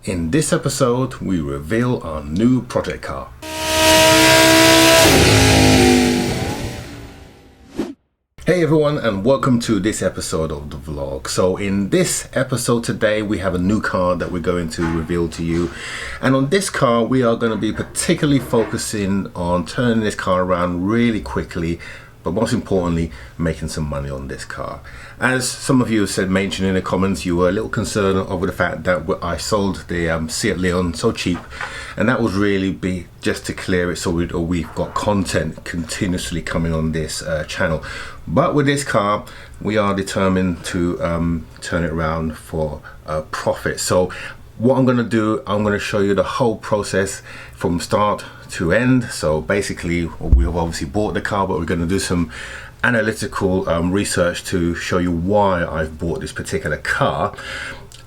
In this episode, we reveal our new project car. Hey everyone, and welcome to this episode of the vlog. So in this episode today, we have a new car that we're going to reveal to you. And on this car, we are going to be particularly focusing on turning this car around really quickly, but most importantly, making some money on this car. As some of you said, mentioned in the comments, you were a little concerned over the fact that I sold the Seat Leon so cheap, and that was really just to clear it so we've got content continuously coming on this channel. But with this car, we are determined to turn it around for a profit. So what I'm going to do, I'm going to show you the whole process from start to end. So basically, we've obviously bought the car, but we're going to do some analytical research to show you why I've bought this particular car.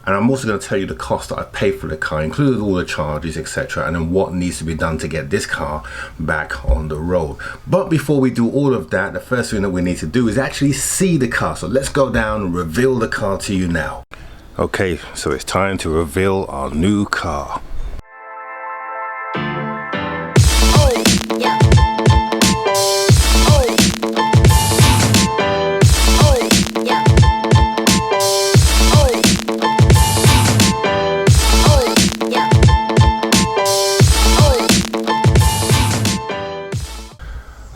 And I'm also going to tell you the cost that I paid for the car, including all the charges, etc., and then what needs to be done to get this car back on the road. But before we do all of that, the first thing that we need to do is actually see the car. So let's go down and reveal the car to you now. Okay, so it's time to reveal our new car.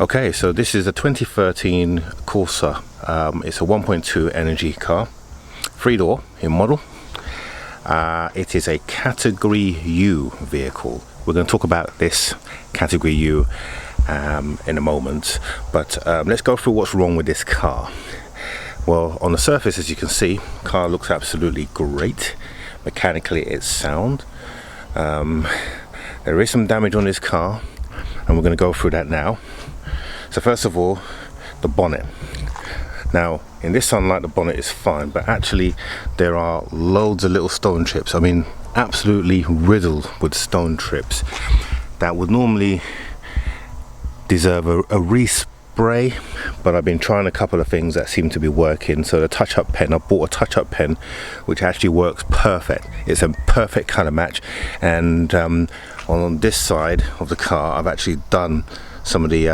Okay, so this is a 2013 Corsa. It's a 1.2 energy car, 3-door in model. It is a Category U vehicle. We're going to talk about this Category U in a moment, but let's go through what's wrong with this car. Well, on the surface, as you can see, the car looks absolutely great. Mechanically, it's sound. There is some damage on this car, and we're going to go through that now. So first of all, the bonnet. Now, in this sunlight, the bonnet is fine, but actually there are loads of little stone chips. I mean, absolutely riddled with stone chips that would normally deserve a respray, but I've been trying a couple of things that seem to be working. So the touch-up pen, I bought a touch-up pen which actually works perfect. It's a perfect color match, and on this side of the car, I've actually done some of the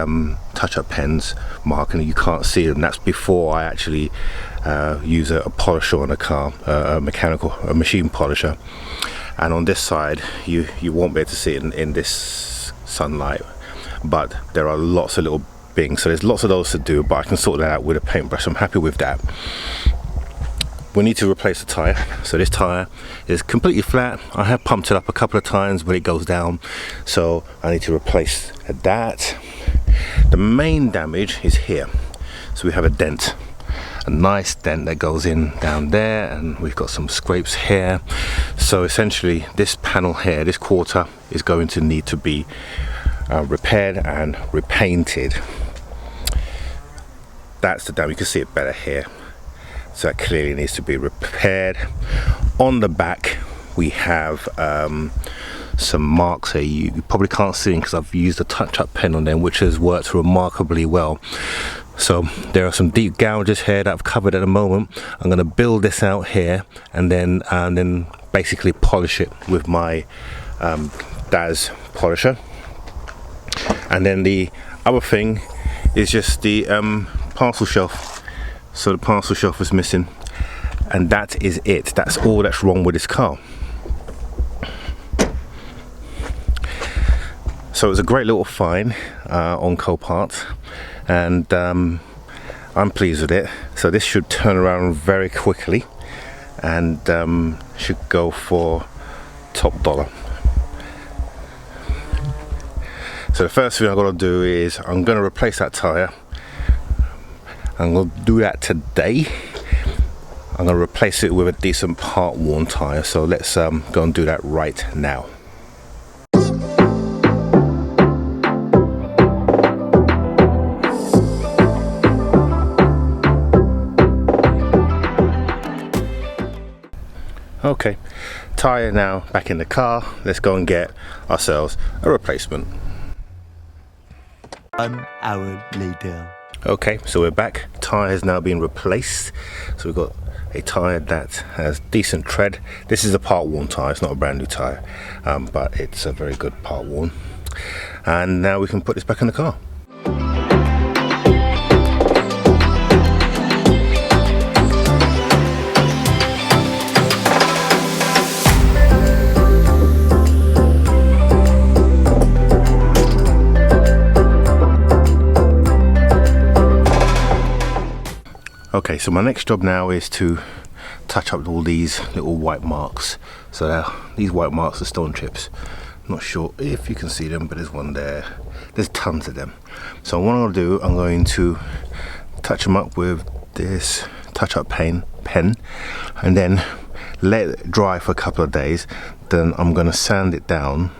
touch-up pens marking. You can't see them. That's before I actually use a polisher on a car, a machine polisher. And on this side, you won't be able to see it in this sunlight, but there are lots of little bings, so there's lots of those to do, but I can sort that out with a paintbrush. I'm happy with that. We need to replace the tyre. So this tyre is completely flat. I have pumped it up a couple of times, but it goes down, so I need to replace that. The main damage is here. So we have a dent, a nice dent that goes in down there, and we've got some scrapes here. So essentially this panel here, this quarter, is going to need to be repaired and repainted. That's the damage. You can see it better here. So that clearly needs to be repaired. On the back we have some marks here. You probably can't see them because I've used a touch-up pen on them, which has worked remarkably well. So there are some deep gouges here that I've covered at the moment. I'm going to build this out here and then basically polish it with my DAS polisher. And then the other thing is just the parcel shelf. So the parcel shelf is missing, and that is it. That's all that's wrong with this car. So it was a great little find on Copart, and I'm pleased with it. So this should turn around very quickly and should go for top dollar. So the first thing I've got to do is I'm going to replace that tyre. I'm going to do that today. I'm going to replace it with a decent part worn tyre. So let's go and do that right now. Okay, tyre now back in the car. Let's go and get ourselves a replacement. 1 hour later. Okay, so we're back. Tyre has now been replaced. So we've got a tyre that has decent tread. This is a part worn tyre, it's not a brand new tyre, but it's a very good part worn. And now we can put this back in the car. Okay, so my next job now is to touch up all these little white marks. So now these white marks are stone chips. Not sure if you can see them, but there's one there. There's tons of them. So what I'm going to do, I'm going to touch them up with this touch-up pen, and then let it dry for a couple of days. Then I'm going to sand it down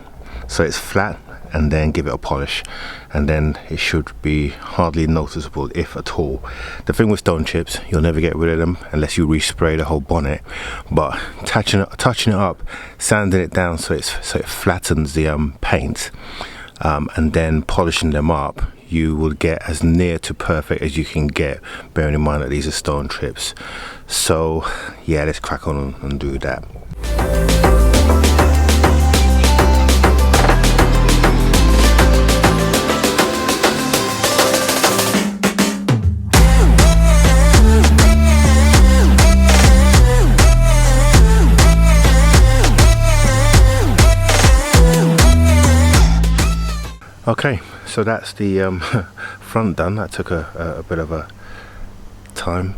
so it's flat, and then give it a polish, and then it should be hardly noticeable, if at all. The thing with stone chips, you'll never get rid of them unless you respray the whole bonnet, but touching it up, sanding it down so it flattens the paint, and then polishing them up, you will get as near to perfect as you can get, bearing in mind that these are stone chips. So yeah, let's crack on and do that. Okay, so that's the front done. That took a bit of a time,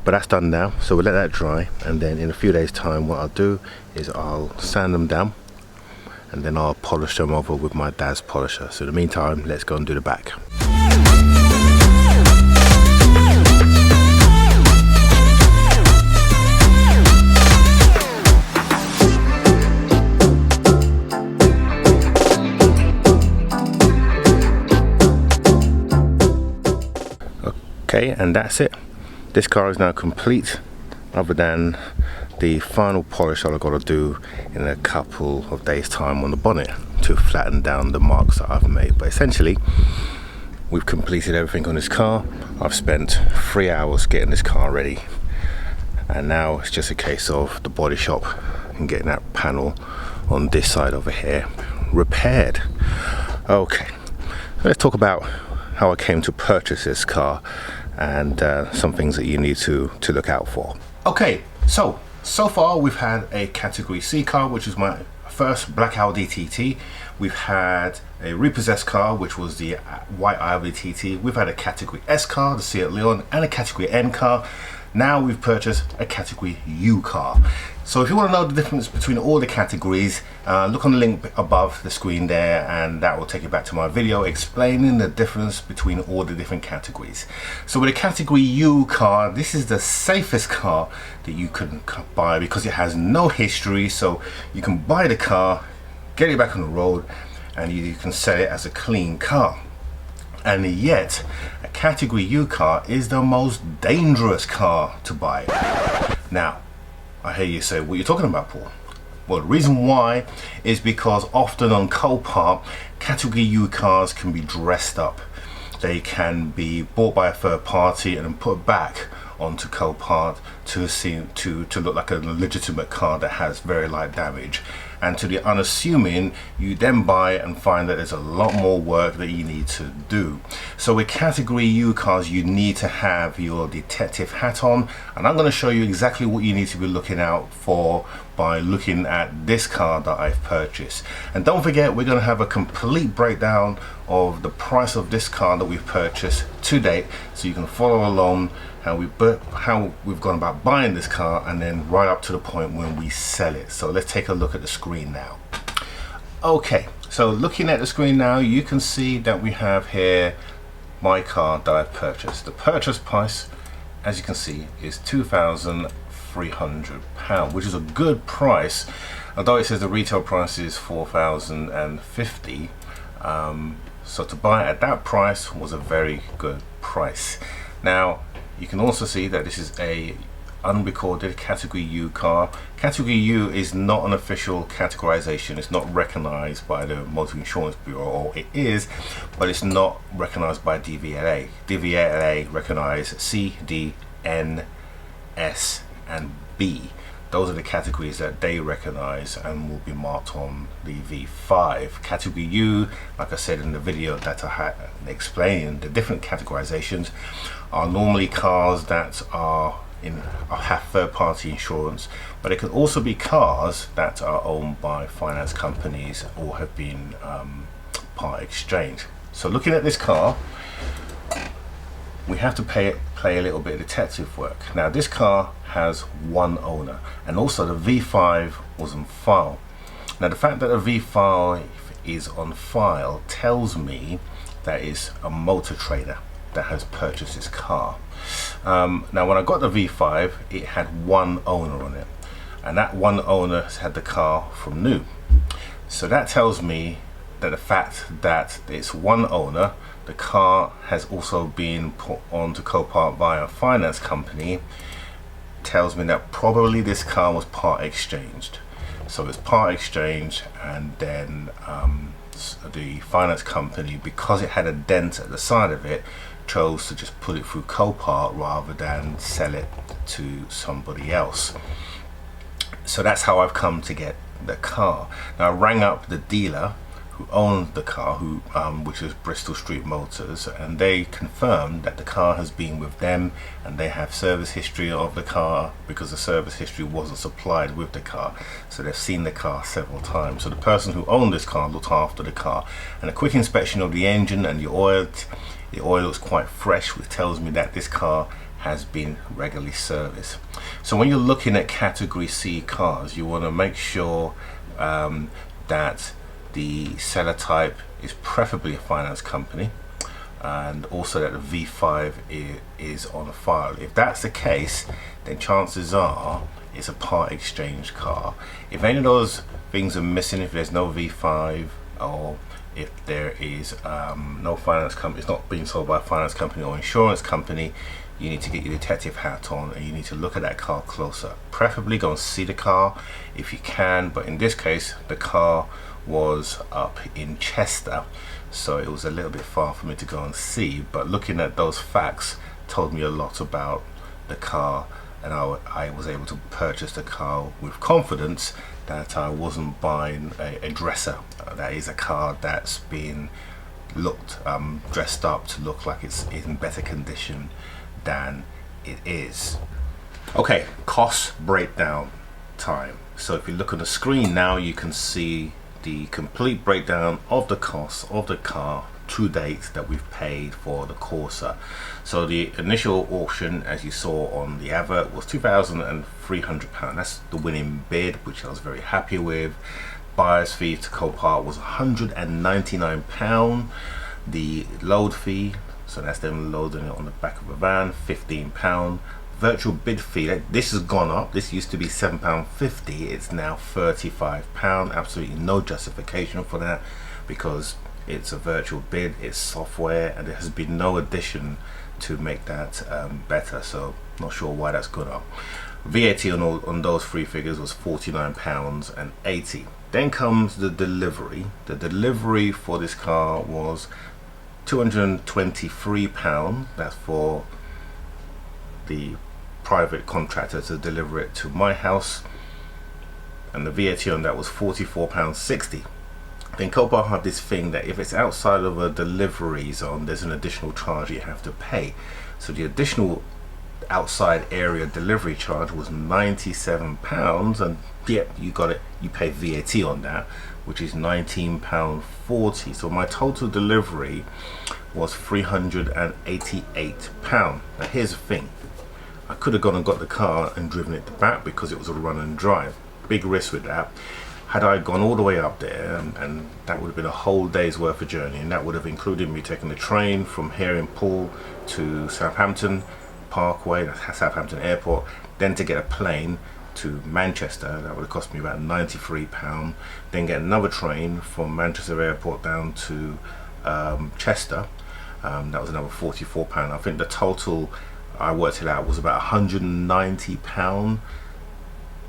but that's done now. So we'll let that dry, and then in a few days time what I'll do is I'll sand them down, and then I'll polish them over with my dad's polisher. So in the meantime, let's go and do the back. Okay, and that's it. This car is now complete, other than the final polish that I've got to do in a couple of days time on the bonnet to flatten down the marks that I've made. But essentially, we've completed everything on this car. I've spent 3 hours getting this car ready, and now it's just a case of the body shop and getting that panel on this side over here repaired. Okay, let's talk about how I came to purchase this car and some things that you need to look out for. Okay, so far we've had a category C car, which is my first black Audi TT. We've had a repossessed car, which was the white Audi TT. We've had a category S car, the Seat Leon, and a category N car. Now we've purchased a category U car. So if you want to know the difference between all the categories, look on the link above the screen there, and that will take you back to my video explaining the difference between all the different categories. So with a category U car, this is the safest car that you can buy because it has no history. So you can buy the car, get it back on the road, and you can sell it as a clean car. And yet, a category U car is the most dangerous car to buy. Now, I hear you say, what are you talking about, Paul? Well, the reason why is because often on Copart, category U cars can be dressed up. They can be bought by a third party and then put back onto Copart to look like a legitimate car that has very light damage. And to the unassuming, you then buy and find that there's a lot more work that you need to do. So with category U cars, you need to have your detective hat on, and I'm going to show you exactly what you need to be looking out for by looking at this car that I've purchased. And don't forget, we're going to have a complete breakdown of the price of this car that we've purchased to date, so you can follow along how we've gone about buying this car, and then right up to the point when we sell it. So let's take a look at the screen now. Okay, so looking at the screen now, you can see that we have here my car that I've purchased. The purchase price, as you can see, is £2,300, which is a good price, although it says the retail price is $4,050. So to buy at that price was a very good price. Now, you can also see that this is a unrecorded category U car. Category U is not an official categorization. It's not recognized by the Motor Insurance Bureau, or it is, but it's not recognized by DVLA. DVLA recognize C, D, N, S and B. Those are the categories that they recognize and will be marked on the V5. Category U, like I said in the video that I had explaining the different categorizations, are normally cars that have third-party insurance, but it could also be cars that are owned by finance companies or have been part exchange. So looking at this car, we have to play a little bit of detective work. Now this car has one owner, and also the V5 was on file. Now the fact that a V5 is on file tells me that it's a motor trader that has purchased this car. Now when I got the V5, it had one owner on it, and that one owner had the car from new. So that tells me that the fact that it's one owner, the car has also been put onto Copart via a finance company, tells me that probably this car was part exchanged. So it's part exchange, and then the finance company, because it had a dent at the side of it, chose to just put it through Copart rather than sell it to somebody else. So that's how I've come to get the car. Now I rang up the dealer who owned the car, which is Bristol Street Motors, and they confirmed that the car has been with them, and they have service history of the car because the service history wasn't supplied with the car. So they've seen the car several times. So the person who owned this car looked after the car, and a quick inspection of the engine and the oil looks quite fresh, which tells me that this car has been regularly serviced. So when you're looking at category C cars, you want to make sure that the seller type is preferably a finance company, and also that the V5 is on file. If that's the case, then chances are it's a part exchange car. If any of those things are missing, if there's no V5, or if there is no finance company, it's not being sold by a finance company or insurance company, you need to get your detective hat on and you need to look at that car closer. Preferably go and see the car if you can, but in this case the car was up in Chester, so it was a little bit far for me to go and see, but looking at those facts told me a lot about the car, and I was able to purchase the car with confidence that I wasn't buying a dresser. That is a car that's been dressed up to look like it's in better condition than it is. Okay, cost breakdown time. So if you look on the screen now, you can see the complete breakdown of the cost of the car to date that we've paid for the Corsa. So the initial auction, as you saw on the advert, was £2,300. That's the winning bid, which I was very happy with. Buyer's fee to Copart was £199. The load fee, so that's them loading it on the back of a van, £15. Virtual bid fee, this has gone up. This used to be £7.50, it's now £35. Absolutely no justification for that, because it's a virtual bid, it's software, and there has been no addition to make that better, so not sure why that's gone up. VAT on those three figures was £49.80. Then comes the delivery. The delivery for this car was £223. That's for the private contractor to deliver it to my house, and the VAT on that was £44.60. Then Copart have this thing that if it's outside of a delivery zone, there's an additional charge you have to pay. So the additional outside area delivery charge was £97, and yep, you got it, you pay VAT on that, which is £19.40. So my total delivery was £388. Now here's the thing, I could have gone and got the car and driven it back because it was a run and drive. Big risk with that. Had I gone all the way up there, and that would have been a whole day's worth of journey, and that would have included me taking the train from here in Poole to Southampton Parkway, Southampton Airport, then to get a plane to Manchester. That would have cost me about £93. Then get another train from Manchester Airport down to Chester. That was another £44. I think the total, I worked it out, was about £190.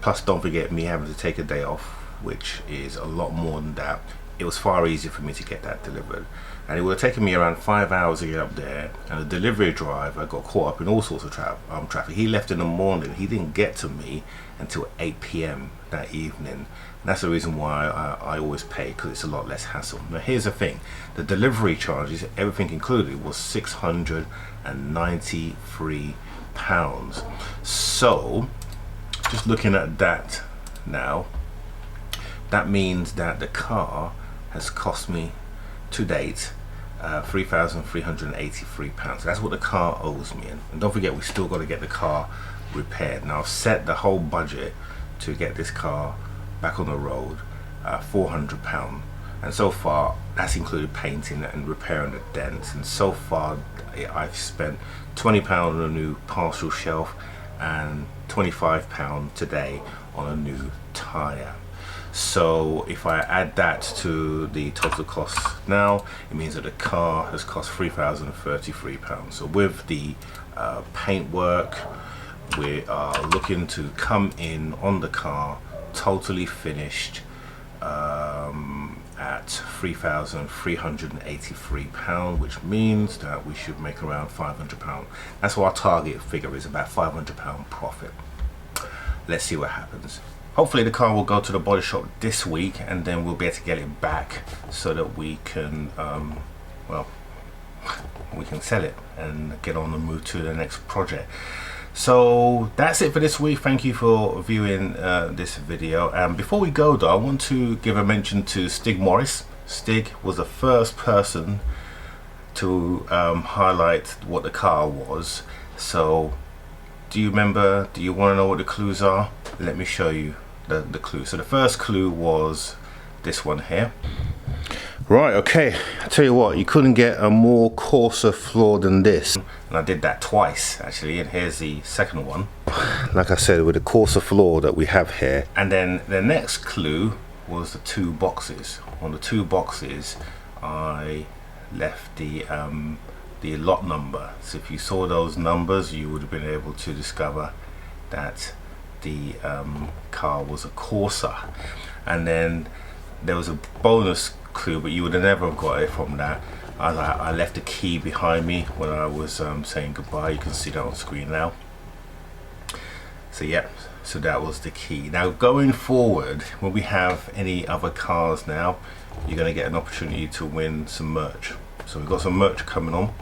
Plus don't forget me having to take a day off, which is a lot more than that. it was far easier for me to get that delivered, and it would have taken me around 5 hours to get up there. And the delivery driver got caught up in all sorts of traffic. He left in the morning. He didn't get to me until 8 p.m. that evening. And that's the reason why I always pay, because it's a lot less hassle. Now here's the thing, the delivery charges, everything included, was £693. So just looking at that now, that means that the car has cost me to date £3,383. That's what the car owes me. And don't forget, we still got to get the car repaired. Now I've set the whole budget to get this car back on the road, £400, and so far that's included painting and repairing the dents. And so far I've spent £20 on a new partial shelf and £25 today on a new tire. So if I add that to the total cost now, it means that the car has cost £3,033. So with the paint work, we are looking to come in on the car totally finished at £3,383, which means that we should make around £500. That's what our target figure is, about £500 profit. Let's see what happens. Hopefully the car will go to the body shop this week, and then we'll be able to get it back so that we can well, we can sell it and get on and move to the next project. So that's it for this week. Thank you for viewing this video. And before we go though, I want to give a mention to Stig Morris. Stig was the first person to highlight what the car was. So do you remember, do you want to know what the clues are? Let me show you the clue. So the first clue was this one here. Right, okay, I tell you what, you couldn't get a more coarser floor than this. And I did that twice actually, and here's the second one. Like I said, with the coarser floor that we have here. And then the next clue was the two boxes. On the two boxes I left the lot number. So if you saw those numbers, you would have been able to discover that the car was a Corsa. And then there was a bonus clue, but you would have never got it from that. I left a key behind me when I was saying goodbye. You can see that on screen now. So yeah, so that was the key. Now going forward, when we have any other cars now, you're going to get an opportunity to win some merch. So we've got some merch coming on.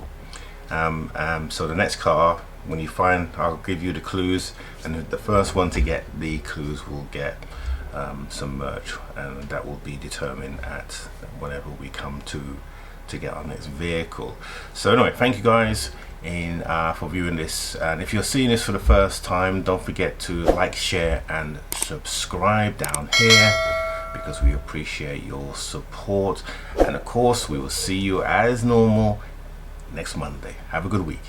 So the next car, when you find, I'll give you the clues, and the first one to get the clues will get some merch, and that will be determined at whenever we come to get our next vehicle. So anyway, thank you guys for viewing this, and if you're seeing this for the first time, don't forget to like, share and subscribe down here, because we appreciate your support. And of course we will see you as normal next Monday. Have a good week.